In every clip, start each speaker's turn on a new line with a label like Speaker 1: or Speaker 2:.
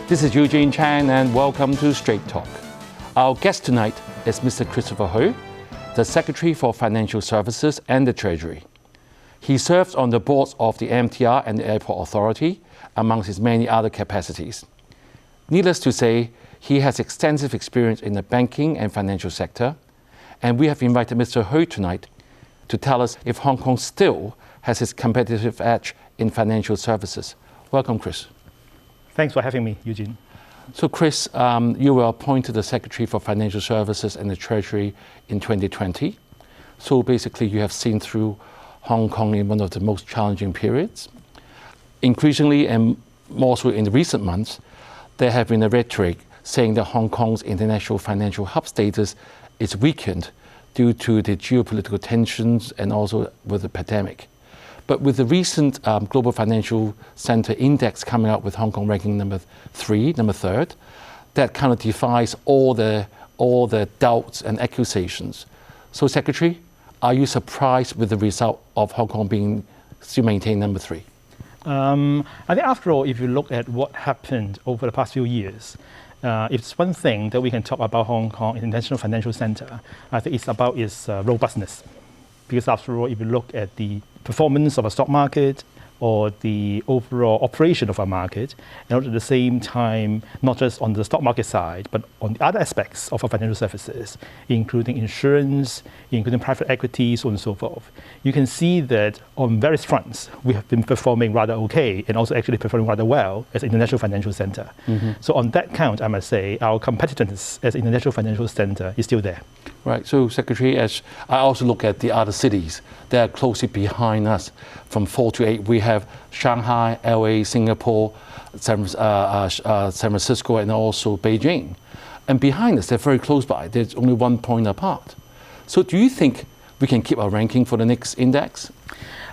Speaker 1: This is Eugene Chan and welcome to Straight Talk. Our guest tonight is Mr. Christopher Hui, the Secretary for Financial Services and the Treasury. He serves on the boards of the MTR and the Airport Authority, amongst his many other capacities. Needless to say, he has extensive experience in the banking and financial sector, and we have invited Mr. Hui tonight to tell us if Hong Kong still has its competitive edge in financial services. Welcome, Chris.
Speaker 2: Thanks for having me, Eugene.
Speaker 1: So, Chris, you were appointed the Secretary for Financial Services and the Treasury in 2020. So basically, you have seen through Hong Kong in one of the most challenging periods. Increasingly, and more so in the recent months, there have been a rhetoric saying that Hong Kong's international financial hub status is weakened due to the geopolitical tensions and also with the pandemic. But with the recent Global Financial Center Index coming out with Hong Kong ranking number third, that kind of defies all the doubts and accusations. So, Secretary, are you surprised with the result of Hong Kong being still maintained number 3?
Speaker 2: I think after all, if you look at what happened over the past few years, it's one thing that we can talk about Hong Kong International Financial Center. I think it's about its robustness. Because after all, if you look at the performance of a stock market or the overall operation of a market, and at the same time, not just on the stock market side, but on the other aspects of our financial services, including insurance, including private equity, so on and so forth, you can see that on various fronts, we have been performing rather okay and also actually performing rather well as an international financial center. Mm-hmm. So on that count, I must say, our competitiveness as an international financial center is still there.
Speaker 1: Right. So, Secretary, as I also look at the other cities, they are closely behind us from 4 to 8. We have Shanghai, LA, Singapore, San Francisco, and also Beijing. And behind us, they're very close by. There's only 1 point apart. So do you think we can keep our ranking for the next index?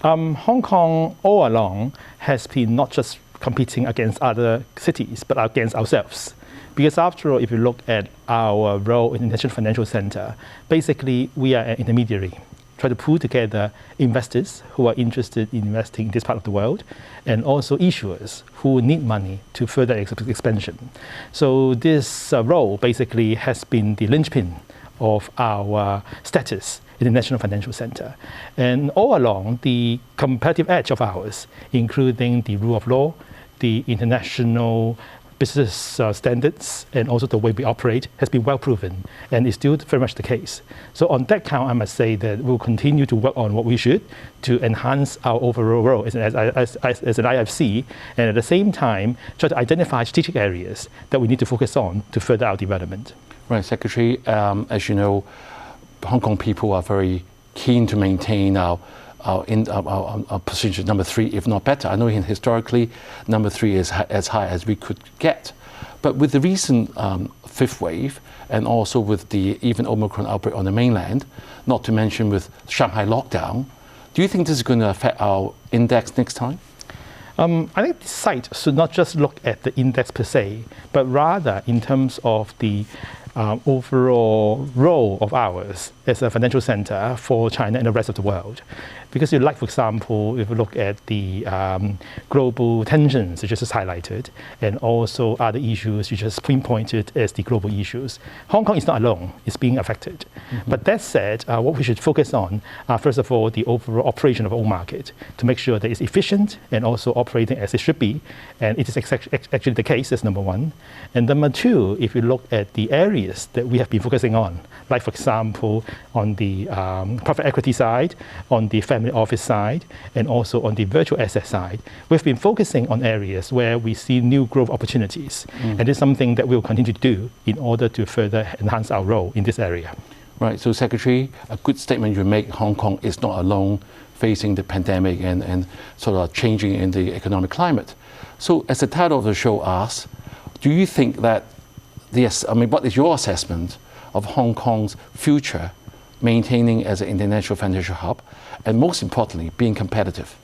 Speaker 2: Hong Kong all along has been not just competing against other cities, but against ourselves. Because after all, if you look at our role in the International Financial Center, basically we are an intermediary, try to pull together investors who are interested in investing in this part of the world, and also issuers who need money to further expansion. So this role basically has been the linchpin of our status in the National Financial Center. And all along, the competitive edge of ours, including the rule of law, the international business standards, and also the way we operate, has been well proven and is still very much the case. So on that count, I must say that we'll continue to work on what we should to enhance our overall role as an IFC, and at the same time try to identify strategic areas that we need to focus on to further our development.
Speaker 1: Right, Secretary, as you know, Hong Kong people are very keen to maintain our position number 3, if not better. I know historically number 3 is as high as we could get. But with the recent 5th wave, and also with the even Omicron outbreak on the mainland, not to mention with Shanghai lockdown, do you think this is going to affect our index next time?
Speaker 2: I think the site should not just look at the index per se, but rather in terms of the overall role of ours as a financial center for China and the rest of the world. Because for example, if you look at the global tensions you just highlighted, and also other issues you just pinpointed as the global issues, Hong Kong is not alone, it's being affected. Mm-hmm. But that said, what we should focus on are, first of all, the overall operation of our own market, to make sure that it's efficient and also operating as it should be. And it is actually the case, that's number 1. And number 2, if you look at the areas that we have been focusing on, like for example, on the private equity side, on the family office side, and also on the virtual asset side, we've been focusing on areas where we see new growth opportunities. And it's something that we'll continue to do in order to further enhance our role in this area.
Speaker 1: Right, so Secretary, a good statement you make, Hong Kong is not alone facing the pandemic and sort of changing in the economic climate. So as the title of the show asks, do you think that, what is your assessment of Hong Kong's future maintaining as an international financial hub, and most importantly, being competitive?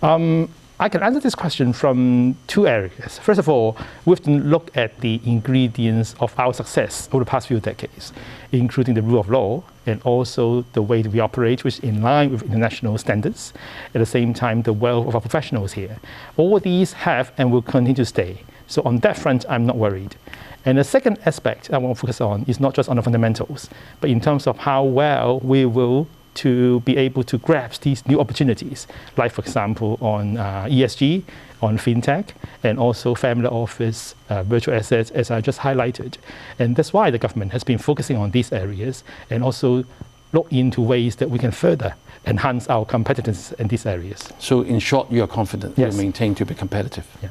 Speaker 2: I can answer this question from 2 areas. First of all, we have to look at the ingredients of our success over the past few decades, including the rule of law and also the way that we operate, which is in line with international standards. At the same time, the wealth of our professionals here. All these have and will continue to stay. So on that front, I'm not worried. And the second aspect I want to focus on is not just on the fundamentals, but in terms of how well we will to be able to grasp these new opportunities, like, for example, on ESG, on fintech, and also family office, virtual assets, as I just highlighted. And that's why the government has been focusing on these areas and also look into ways that we can further enhance our competitiveness in these areas.
Speaker 1: So in short, you are confident
Speaker 2: Yes.
Speaker 1: you'll maintain to be competitive?
Speaker 2: Yeah.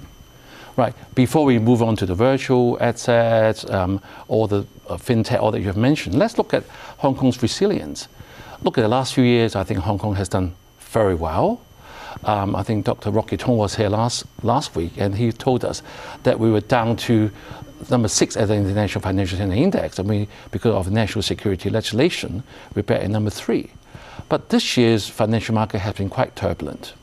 Speaker 1: Right. Before we move on to the virtual assets, or the fintech, all that you have mentioned, let's look at Hong Kong's resilience. Look at the last few years, I think Hong Kong has done very well. I think Dr. Rocky Tong was here last week, and he told us that we were down to number 6 at the International Financial Center Index. I mean, because of national security legislation, we're back at number 3. But this year's financial market has been quite turbulent.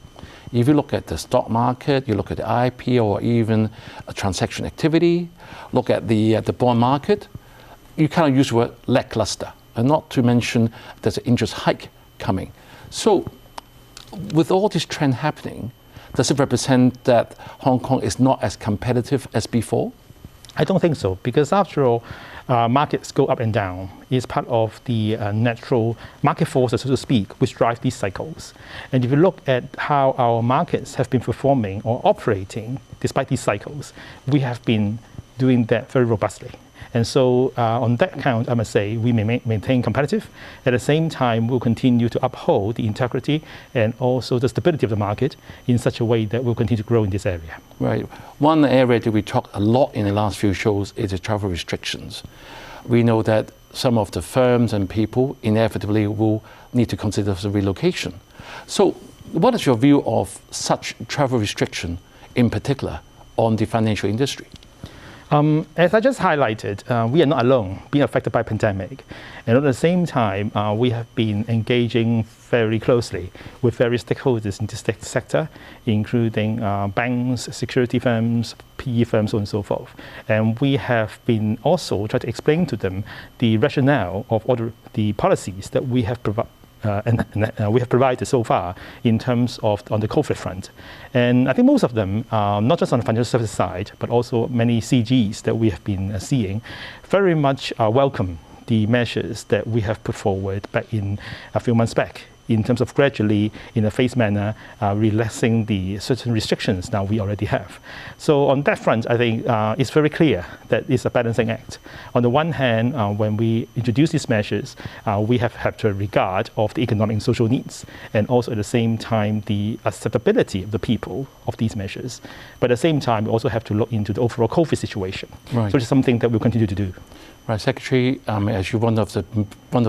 Speaker 1: If you look at the stock market, you look at the IPO or even transaction activity, look at the bond market, you kind of use the word lackluster, and not to mention there's an interest hike coming. So with all this trend happening, does it represent that Hong Kong is not as competitive as before?
Speaker 2: I don't think so, because after all, markets go up and down. It's part of the natural market forces, so to speak, which drive these cycles. And if you look at how our markets have been performing or operating despite these cycles, we have been doing that very robustly. And so on that count, I must say, we may maintain competitive. At the same time, we'll continue to uphold the integrity and also the stability of the market in such a way that we'll continue to grow in this area.
Speaker 1: Right. One area that we talked a lot in the last few shows is the travel restrictions. We know that some of the firms and people inevitably will need to consider the relocation. So what is your view of such travel restriction in particular on the financial industry?
Speaker 2: As I just highlighted, we are not alone being affected by pandemic. And at the same time, we have been engaging very closely with various stakeholders in this sector, including banks, security firms, PE firms, so on and so forth. And we have been also trying to explain to them the rationale of all the policies that we have provided. We have provided so far in terms of on the COVID front. And I think most of them, not just on the financial services side, but also many CGs that we have been seeing, very much welcome the measures that we have put forward back in a few months back, in terms of gradually, in a phased manner, relaxing the certain restrictions now we already have. So on that front, I think it's very clear that it's a balancing act. On the one hand, when we introduce these measures, we have to regard of the economic and social needs, and also at the same time, the acceptability of the people of these measures. But at the same time, we also have to look into the overall COVID situation.
Speaker 1: Right.
Speaker 2: So it's something that we'll continue to do.
Speaker 1: Right, Secretary, as you one of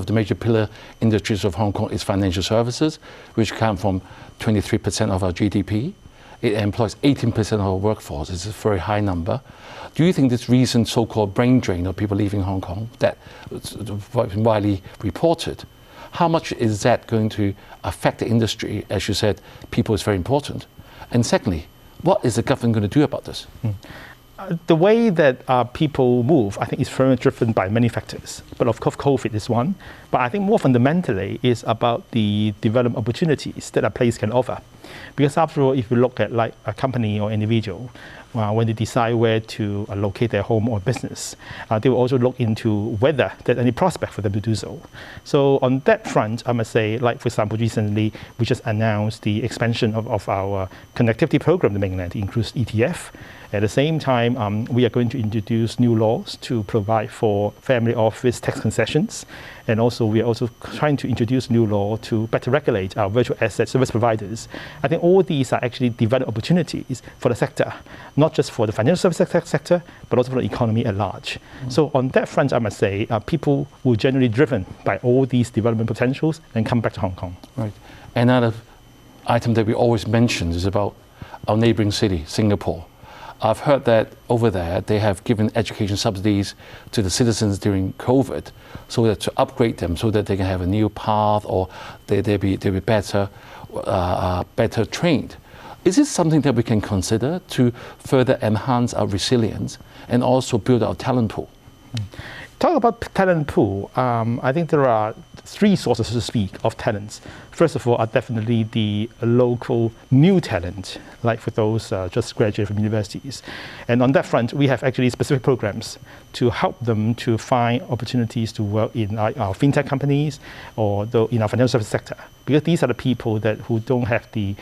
Speaker 1: the major pillar industries of Hong Kong is financial services, which account from 23% of our GDP. It employs 18% of our workforce. It's a very high number. Do you think this recent so-called brain drain of people leaving Hong Kong that was widely reported, how much is that going to affect the industry? As you said, people is very important. And secondly, what is the government going to do about this?
Speaker 2: The way that people move, I think, is very much driven by many factors. But of course, COVID is one. But I think more fundamentally is about the development opportunities that a place can offer. Because after all, if you look at like a company or individual, when they decide where to locate their home or business, they will also look into whether there's any prospect for them to do so. So on that front, I must say, like for example, recently we just announced the expansion of our connectivity program in the mainland, includes ETF. At the same time, we are going to introduce new laws to provide for family office tax concessions. And also, we are also trying to introduce new law to better regulate our virtual asset service providers. I think all these are actually development opportunities for the sector, not just for the financial services sector, but also for the economy at large. So on that front, I must say, people will generally driven by all these development potentials and come back to Hong Kong.
Speaker 1: Right. Another item that we always mention is about our neighboring city, Singapore. I've heard that over there they have given education subsidies to the citizens during COVID, so that to upgrade them, so that they can have a new path, or they'll be better trained. Is this something that we can consider to further enhance our resilience and also build our talent pool?
Speaker 2: Talk about talent pool. I think there are three sources, so to speak, of talents. First of all, are definitely the local new talent, like for those just graduated from universities. And on that front, we have actually specific programs to help them to find opportunities to work in our fintech companies or in our financial service sector. Because these are the people who don't have the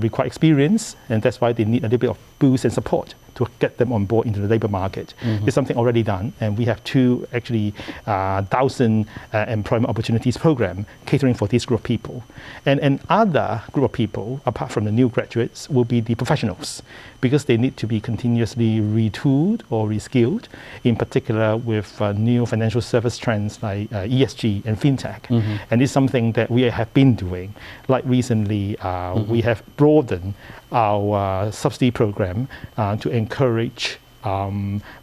Speaker 2: required experience, and that's why they need a little bit of boost and support to get them on board into the labor market. It's something already done, and we have two actually 1,000 employment opportunities program catering for this group of people. And another group of people, apart from the new graduates, will be the professionals, because they need to be continuously retooled or reskilled, in particular with new financial service trends like ESG and fintech. And it's something that we have been doing. Like recently, we have broadened our subsidy program to encourage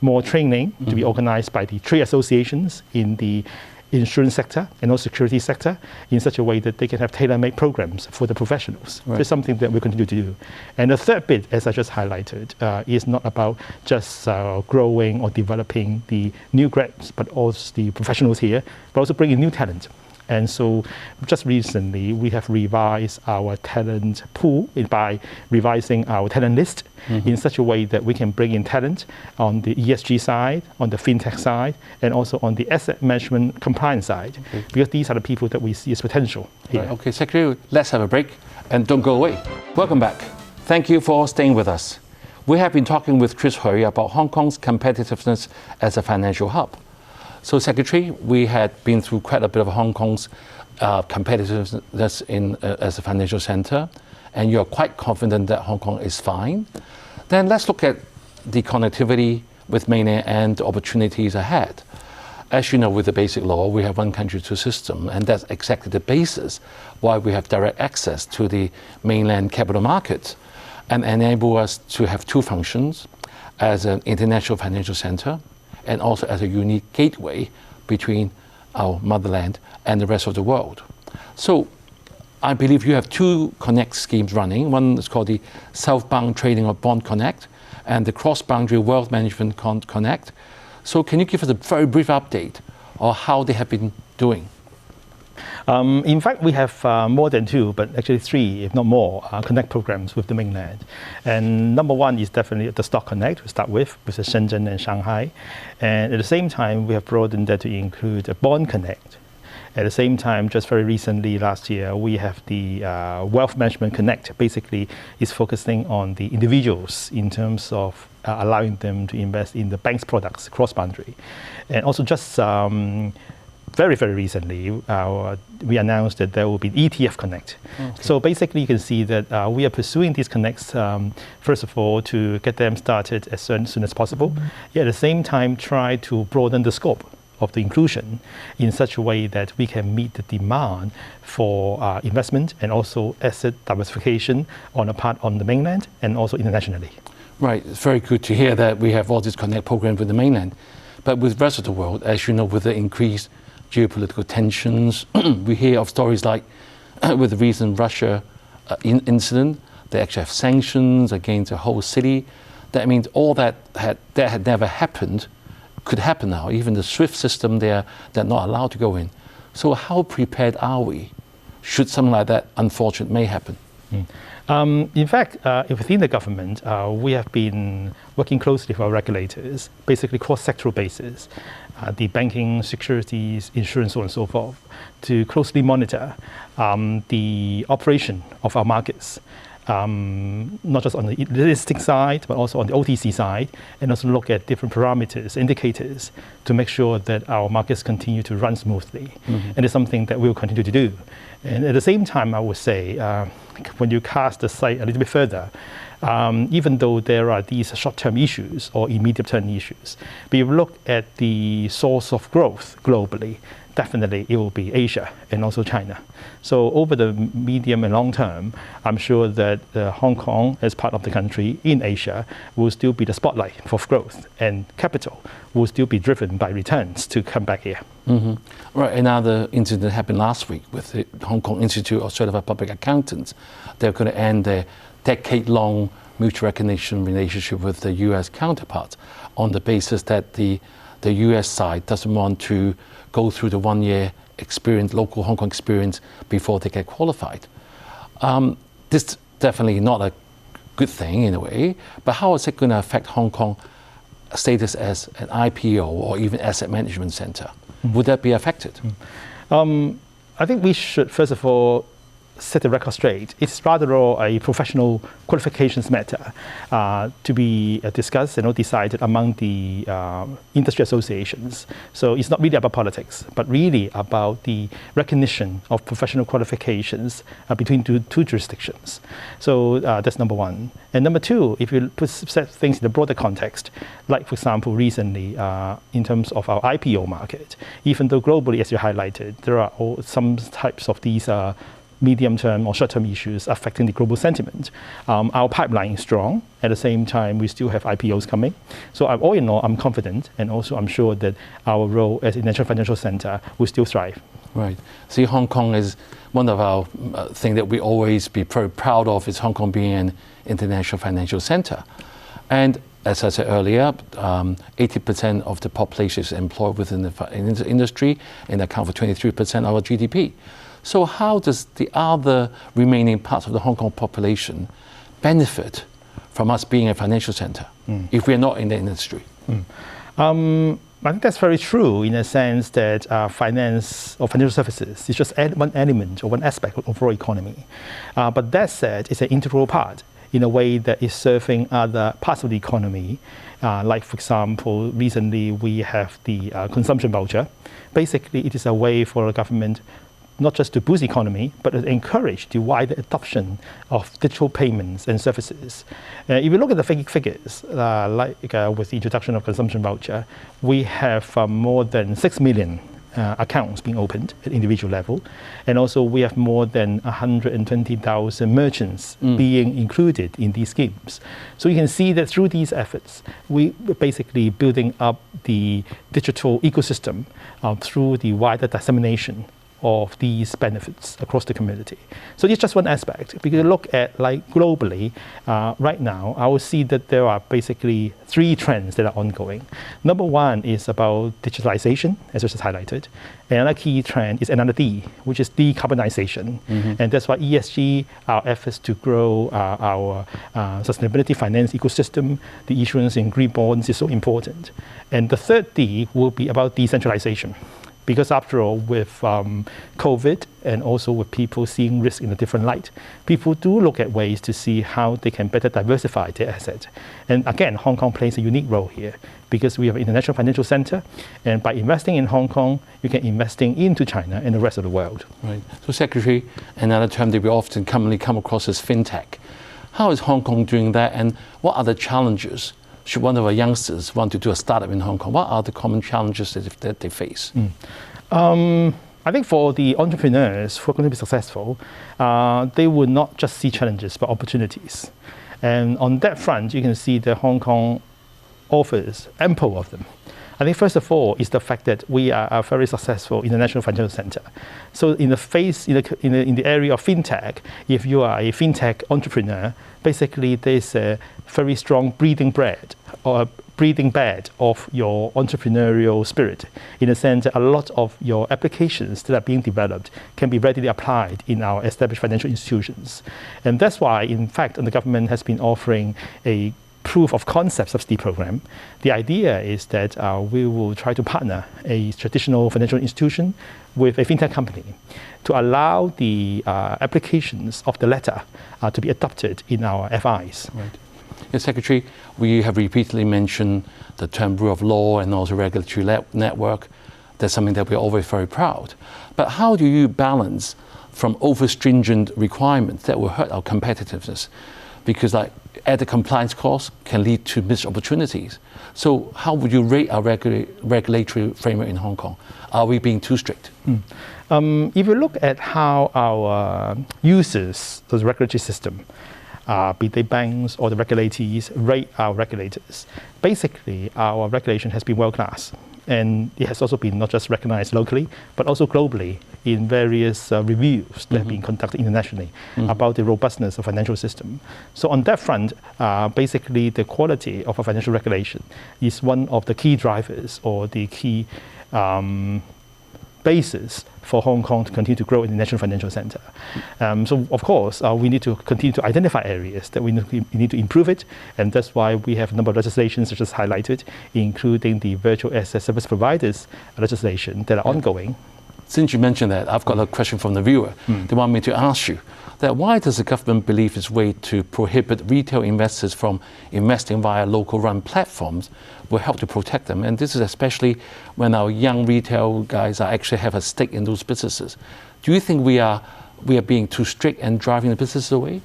Speaker 2: more training to be organized by the trade associations in the insurance sector and also security sector in such a way that they can have tailor-made programs for the professionals. Right. It's something that we continue to do. And the third bit, as I just highlighted, is not about just growing or developing the new grads, but also the professionals here, but also bringing new talent. And so just recently, we have revised our talent pool by revising our talent list in such a way that we can bring in talent on the ESG side, on the fintech side, and also on the asset management compliance side, because these are the people that we see as potential here.
Speaker 1: Right. Okay, Secretary, let's have a break and don't go away. Welcome back. Thank you for staying with us. We have been talking with Chris Hui about Hong Kong's competitiveness as a financial hub. So, Secretary, we had been through quite a bit of Hong Kong's competitiveness as a financial center, and you're quite confident that Hong Kong is fine. Then let's look at the connectivity with mainland and the opportunities ahead. As you know, with the basic law, we have one country, two system, and that's exactly the basis why we have direct access to the mainland capital markets and enable us to have two functions as an international financial center and also as a unique gateway between our motherland and the rest of the world. So I believe you have two Connect schemes running. One is called the Southbound Trading or Bond Connect and the Cross-Boundary Wealth Management Connect. So can you give us a very brief update on how they have been doing?
Speaker 2: In fact, we have more than two, but actually three, if not more, Connect programs with the mainland. And number one is definitely the Stock Connect to start with the Shenzhen and Shanghai. And at the same time, we have broadened that to include a Bond Connect. At the same time, just very recently, last year, we have the Wealth Management Connect. Basically, is focusing on the individuals in terms of allowing them to invest in the bank's products cross-boundary. And also just very, very recently, we announced that there will be ETF Connect. Okay. So basically, you can see that we are pursuing these connects, first of all, to get them started as soon as possible. Yet at the same time, try to broaden the scope of the inclusion in such a way that we can meet the demand for investment and also asset diversification on the mainland and also internationally.
Speaker 1: Right, it's very good to hear that we have all these Connect programs with the mainland. But with the rest of the world, as you know, with the increased geopolitical tensions, we hear of stories like with the recent Russia incident, they actually have sanctions against the whole city. That means all that had never happened could happen now. Even the SWIFT system, they're not allowed to go in. So how prepared are we should something like that unfortunate may happen?
Speaker 2: In fact, within the government, we have been working closely with our regulators, basically cross-sectoral basis, the banking, securities, insurance, so on and so forth, to closely monitor the operation of our markets. Not just on the listing side, but also on the OTC side, and also look at different parameters, indicators, to make sure that our markets continue to run smoothly. And it's something that we'll continue to do. And at the same time, I would say, when you cast the sight a little bit further, even though there are these short-term issues or immediate-term issues, but if you look at the source of growth globally, definitely it will be Asia and also China. So over the medium and long term, I'm sure that Hong Kong, as part of the country in Asia, will still be the spotlight for growth, and capital will still be driven by returns to come back here.
Speaker 1: Right, another incident happened last week with the Hong Kong Institute of Certified Public Accountants. They're going to end their decade-long mutual recognition relationship with the US counterparts on the basis that the the US side doesn't want to go through the 1 year experience, local Hong Kong experience, before they get qualified. This definitely not a good thing in a way, but how is it going to affect Hong Kong status as an IPO or even asset management center? Would that be affected?
Speaker 2: I think we should, first of all, set the record straight. It's rather a professional qualifications matter to be discussed and decided among the industry associations. So it's not really about politics, but really about the recognition of professional qualifications between two jurisdictions. So that's number one. And number two, if you set things in the broader context, like for example, recently in terms of our IPO market, even though globally, as you highlighted, there are some types of these medium-term or short-term issues affecting the global sentiment. Our pipeline is strong. At the same time, we still have IPOs coming. So all in all, I'm confident, and also I'm sure that our role as an international financial center will still thrive.
Speaker 1: Right. See, Hong Kong is one of our things that we always be very proud of, is Hong Kong being an international financial center. And as I said earlier, 80% of the population is employed within the industry and account for 23% of our GDP. So how does the other remaining parts of the Hong Kong population benefit from us being a financial center if we're not in the industry?
Speaker 2: I think that's very true in a sense that finance or financial services is just one element or one aspect of the overall economy. But that said, it's an integral part in a way that is serving other parts of the economy. Like, for example, recently we have the consumption voucher. Basically, it is a way for the government not just to boost the economy, but to encourage the wider adoption of digital payments and services. If you look at the figures, with the introduction of consumption voucher, we have more than 6 million accounts being opened at individual level. And also we have more than 120,000 merchants being included in these schemes. So you can see that through these efforts, we're basically building up the digital ecosystem through the wider dissemination of these benefits across the community. So it's just one aspect. Because look at globally, right now, I will see that there are basically 3 trends that are ongoing. Number one is about digitalization, as I just highlighted. Another key trend is another D, which is decarbonization. And that's why ESG, our efforts to grow our sustainability finance ecosystem, the issuance in green bonds is so important. And the third D will be about decentralization. Because after all, with COVID and also with people seeing risk in a different light, people do look at ways to see how they can better diversify their assets. And again, Hong Kong plays a unique role here because we have an international financial center. And by investing in Hong Kong, you can investing into China and the rest of the world.
Speaker 1: Right. So Secretary, another term that we often commonly come across is fintech. How is Hong Kong doing that, and what are the challenges should one of our youngsters want to do a startup in Hong Kong? What are the common challenges that they face?
Speaker 2: I think for the entrepreneurs who are going to be successful, they will not just see challenges, but opportunities. And on that front, you can see that Hong Kong offers ample of them. I think first of all is the fact that we are a very successful international financial center. So in the area of fintech, if you are a fintech entrepreneur, basically there's a very strong breathing bed of your entrepreneurial spirit, in the sense that a lot of your applications that are being developed can be readily applied in our established financial institutions. And that's why, in fact, the government has been offering a proof of concept subsidy program. The idea is that we will try to partner a traditional financial institution with a fintech company to allow the applications of the latter to be adopted in our FIs.
Speaker 1: Right. Yes, Secretary, we have repeatedly mentioned the term rule of law and also regulatory network. That's something that we're always very proud. But how do you balance from over-stringent requirements that will hurt our competitiveness? Because added compliance costs can lead to missed opportunities. So how would you rate our regulatory framework in Hong Kong? Are we being too strict?
Speaker 2: If you look at how our users of the regulatory system, be they banks or the regulators, rate our regulators, basically our regulation has been world-class. And it has also been not just recognized locally, but also globally in various reviews that have been conducted internationally about the robustness of financial system. So on that front, basically the quality of a financial regulation is one of the key drivers or the key basis for Hong Kong to continue to grow in the national financial center. So of course, we need to continue to identify areas that we need to improve it, and that's why we have a number of legislations such as highlighted, including the virtual asset service providers legislation that are ongoing.
Speaker 1: Since you mentioned that, I've got a question from the viewer. They want me to ask you that why does the government believe its way to prohibit retail investors from investing via local-run platforms will help to protect them? And this is especially when our young retail guys actually have a stake in those businesses. Do you think we are being too strict and driving the businesses away?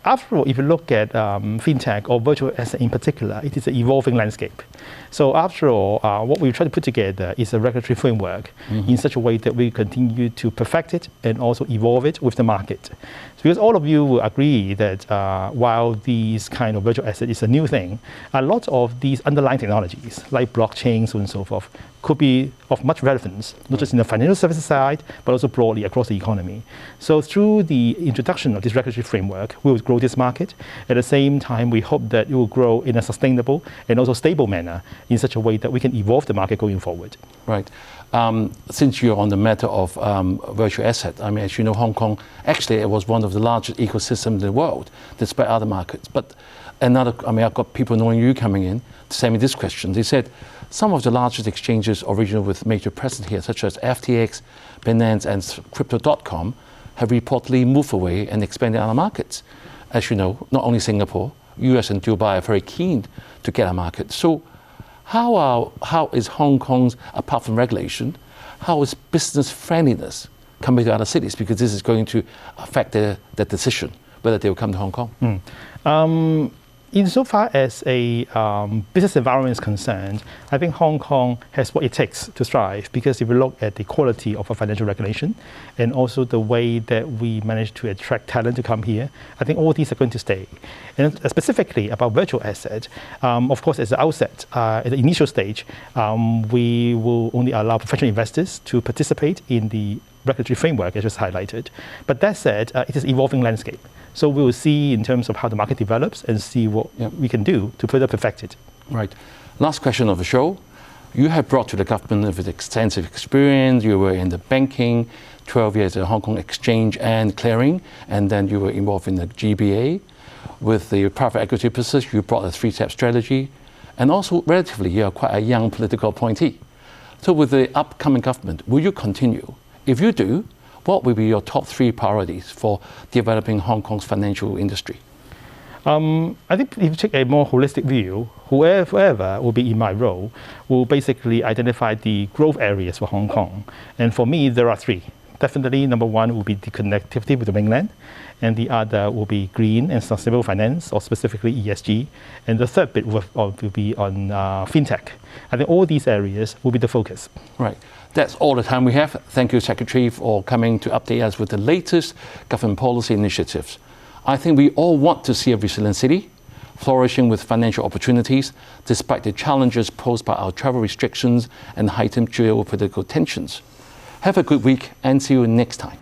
Speaker 2: After all, if you look at fintech or virtual asset in particular, it is an evolving landscape. So after all, what we try to put together is a regulatory framework in such a way that we continue to perfect it and also evolve it with the market. Because all of you will agree that while these kind of virtual asset is a new thing, a lot of these underlying technologies like blockchain, so on and so forth, could be of much relevance, not just in the financial services side, but also broadly across the economy. So through the introduction of this regulatory framework, we will grow this market. At the same time, we hope that it will grow in a sustainable and also stable manner in such a way that we can evolve the market going forward.
Speaker 1: Right. Since you're on the matter of virtual asset, I mean, as you know, Hong Kong, actually, it was one of the largest ecosystems in the world, despite other markets. But I've got people knowing you coming in to send me this question. They said, some of the largest exchanges original with major presence here, such as FTX, Binance, and Crypto.com, have reportedly moved away and expanded other markets. As you know, not only Singapore, US and Dubai are very keen to get a market. So how is Hong Kong's, apart from regulation, how is business friendliness compared to other cities? Because this is going to affect their decision, whether they will come to Hong Kong.
Speaker 2: Insofar as a business environment is concerned, I think Hong Kong has what it takes to thrive, because if you look at the quality of our financial regulation and also the way that we manage to attract talent to come here, I think all these are going to stay. And specifically about virtual asset, of course, at the outset, at the initial stage, we will only allow professional investors to participate in the regulatory framework, as just highlighted. But that said, it is an evolving landscape. So we will see in terms of how the market develops and see what we can do to further perfect it.
Speaker 1: Right. Last question of the show. You have brought to the government with extensive experience. You were in the banking, 12 years at Hong Kong Exchange and Clearing, and then you were involved in the GBA. With the private equity business, you brought a three-step strategy. And also, relatively, you are quite a young political appointee. So with the upcoming government, will you continue? If you do, what will be your top 3 priorities for developing Hong Kong's financial industry?
Speaker 2: I think if you take a more holistic view, whoever will be in my role will basically identify the growth areas for Hong Kong. And for me, there are 3. Definitely, number 1 will be the connectivity with the mainland, and the other will be green and sustainable finance, or specifically ESG. And the third bit will be on fintech. I think all these areas will be the focus.
Speaker 1: Right. That's all the time we have. Thank you, Secretary, for coming to update us with the latest government policy initiatives. I think we all want to see a resilient city, flourishing with financial opportunities, despite the challenges posed by our travel restrictions and heightened geopolitical tensions. Have a good week and see you next time.